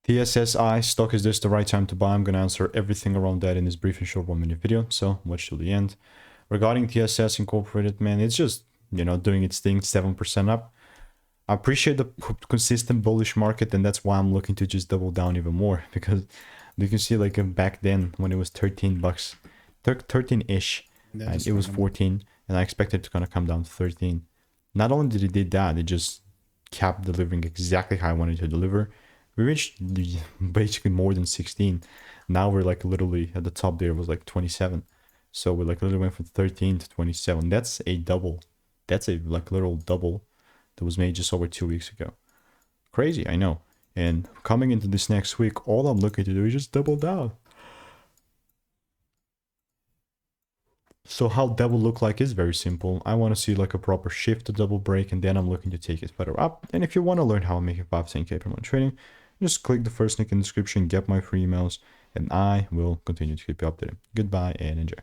TSSI stock, is this the right time to buy? I'm gonna answer everything around that in this brief and short 1-minute video, so watch till the end. Regarding TSS Incorporated, man, it's just, doing its thing, 7% up. I appreciate the consistent bullish market, and that's why I'm looking to just double down even more, because you can see like back then when it was 13 bucks, 13-ish, and it was 14, and I expected it to kind of come down to 13. Not only did it did that, it just kept delivering exactly how I wanted to deliver. We reached basically more than 16. Now we're like literally at the top there was like 27. So we like literally went from 13 to 27. That's a double. That's a like literal double that was made just over 2 weeks ago. Crazy, I know. And coming into this next week, all I'm looking to do is just double down. So how that will look like is very simple. I want to see like a proper shift to double break, and then I'm looking to take it further up. And if you want to learn how I'm making 5-10K per month trading, just click the first link in the description, get my free emails, and I will continue to keep you updated. Goodbye and enjoy.